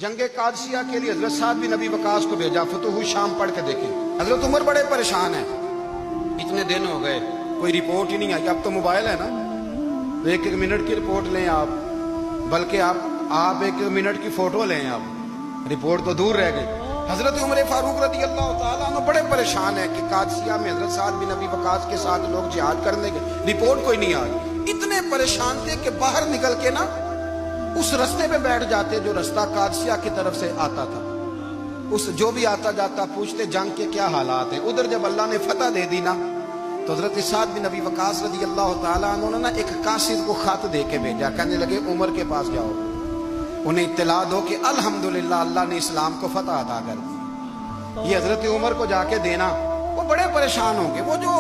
जंगे कादसिया के लिए हजरत साद बिन नबी वकास को भेजा, फतुह शाम पढ़ के देखें। हजरत उमर बड़े परेशान हैं, इतने दिन हो गए कोई रिपोर्ट ही नहीं आई। अब तो मोबाइल है ना, तो एक एक मिनट की रिपोर्ट लें आप, बल्कि आप एक मिनट की फोटो लें आप, रिपोर्ट तो दूर रह गई। हजरत उमर फारूक रदी अल्लाह तआला अन्हु बड़े परेशान है कि कादसिया में हजरत साद बिन नबी वकास के साथ लोग जिहाद करने के, रिपोर्ट कोई नहीं आई। इतने परेशान थे कि बाहर निकल के ना उस रास्ते पे बैठ जाते जो रास्ता कादसिया की तरफ से आता था। उस जो भी आता जाता पूछते जंग के क्या हालात हैं। उधर जब अल्लाह ने फतह दे दी ना, तो हजरत साद बिन नबी वकास रदी अल्लाह तआला अन्हु ने ना एक कासिद को खत दे के भेजा, कहने लगे उमर के पास जाओ, उन्हें इत्तला दो कि अल्हम्दुलिल्लाह अल्लाह ने इस्लाम को फतह अता कर दी। ये हजरत उमर को जाके देना, वो बड़े परेशान होंगे। वो जो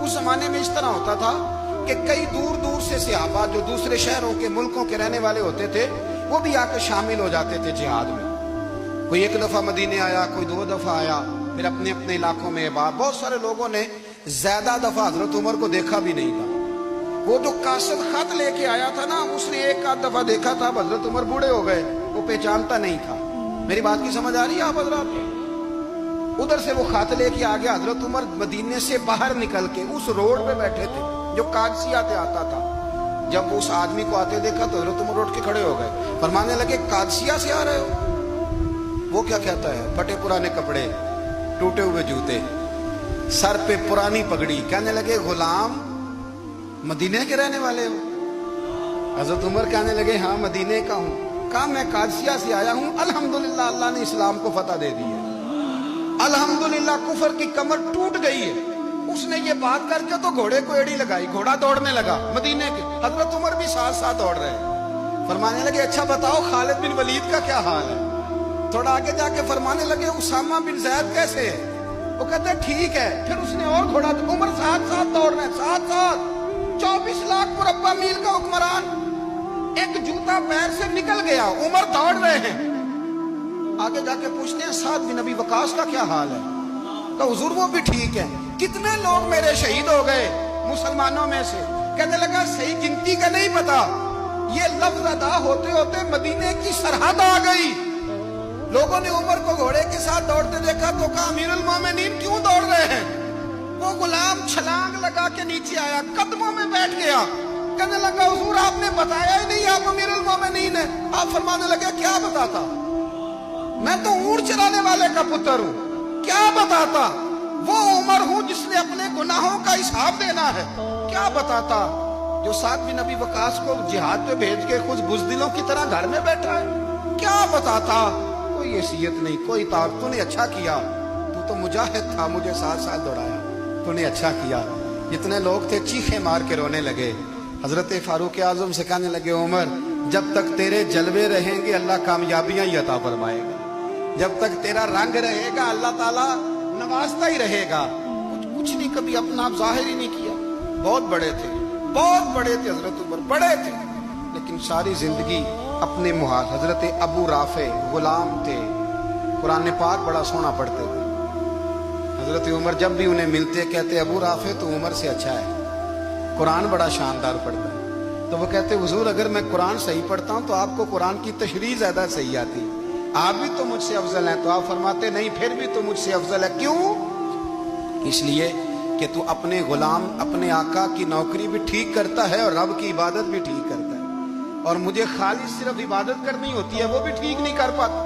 उस जमाने में इस तरह होता था कि कई दूर दूर से सहाबा जो दूसरे शहरों के मुल्कों के रहने वाले होते थे, वो भी आकर शामिल हो जाते थे जिहाद में। कोई एक दफा मदीने आया, कोई दो दफा आया, फिर अपने अपने इलाकों में बहुत सारे लोगों ने ज्यादा दफा हजरत उमर को देखा भी नहीं था। वो जो कासिद खत लेके आया था ना, उसने एक आध दफा देखा था, हजरत उमर बूढ़े हो गए, वो पहचानता नहीं था। मेरी बात की समझ आ रही है आप हजरात? उधर से वो खत लेके आ गया। हजरत उमर मदीने से बाहर निकल के उस रोड पे बैठे थे जो कादसिया से आता था। जब उस आदमी को आते देखा तो हजरत उमर उठ के खड़े हो गए, फरमाने लगे कादसिया से आ रहे हो? वो क्या कहता है? फटे पुराने कपड़े, टूटे हुए जूते, सर पे पुरानी पगड़ी। कहने लगे गुलाम मदीने के रहने वाले हो? हजरत उमर कहने लगे हाँ मदीने का हूँ। कहा मैं कादसिया से आया हूँ, अल्हम्दुलिल्लाह अल्लाह ने इस्लाम को फतह दे दी है, अल्हम्दुलिल्लाह कुफर की कमर टूट गई है। उसने ये बात करके तो घोड़े को एड़ी लगाई, घोड़ा दौड़ने लगा मदीने के। हजरत उमर भी साथ साथ दौड़ रहे हैं। फरमाने लगे अच्छा बताओ खालिद बिन वलीद का क्या हाल है? थोड़ा आगे जाके फरमाने लगे उसामा बिन ज़ैद कैसे है? वो कहते ठीक है। फिर उसने और घोड़ा, उमर साथ साथ दौड़ रहे हैं, साथ साथ 24 लाख मुरब्बा मील का हुक्मरान, एक जूता पैर से निकल गया, उमर दौड़ रहे हैं। आगे जाके पूछते हैं साद बिन नबी वकास का क्या हाल है? तो हुजूर वो भी ठीक है। कितने लोग मेरे शहीद हो गए मुसलमानों में से? कहने लगा सही गिनती का नहीं पता, ये लफ्ज अदा होते होते मदीने की सरहद आ गई। लोगों ने उमर को घोड़े के साथ दौड़ते देखा तो कहा अमीरुल मोमिनीन क्यों दौड़ रहे हैं? वो गुलाम छलांग लगा के नीचे आया, कदमों में बैठ गया। कहने लगा हुजूर आपने बताया ही नहीं आप अमीरुल मोमिनीन है। आप फरमाने लगे क्या बताता? मैं तो ऊंट चराने वाले का पुत्र हूँ, क्या बताता? वो उमर हूँ जिसने अपने गुनाहों का हिसाब देना है, क्या बताता? जो साद बिन नबी वकास को जिहाद पे भेज के खुद बुज़दिलों की तरह घर में बैठा है, क्या बताता? कोई हैसियत नहीं, कोई ताकत। तूने अच्छा किया, तू तो मुजाहिद था, मुझे साथ साथ दौड़ाया, तूने अच्छा किया। जितने लोग थे चीखे मार के रोने लगे। हजरत फारूक आजम से कहने लगे उमर जब तक तेरे जलवे रहेंगे अल्लाह कामयाबियां ही अता फरमाएगा, जब तक तेरा रंग रहेगा अल्लाह ताला नवाजता ही रहेगा। कुछ नहीं, कभी अपना आप जाहिर ही नहीं किया। बहुत बड़े थे, बहुत बड़े थे हजरत उमर, बड़े थे, लेकिन सारी जिंदगी अपने मुहाल। हजरत अबू राफे गुलाम थे, कुरान पाक बड़ा सोना पढ़ते थे। हजरत उमर जब भी उन्हें मिलते कहते अबू राफे तो उमर से अच्छा है, कुरान बड़ा शानदार पढ़ता है। तो वो कहते हुजूर अगर मैं कुरान सही पढ़ता हूँ तो आपको कुरान की तशरीह ज्यादा सही आती है, आप भी तो मुझसे अफजल हैं। तो आप फरमाते नहीं फिर भी तो मुझसे अफजल है। क्यों? इसलिए कि तू अपने गुलाम अपने आका की नौकरी भी ठीक करता है और रब की इबादत भी ठीक करता है, और मुझे खाली सिर्फ इबादत करनी होती है वो भी ठीक नहीं कर पाता।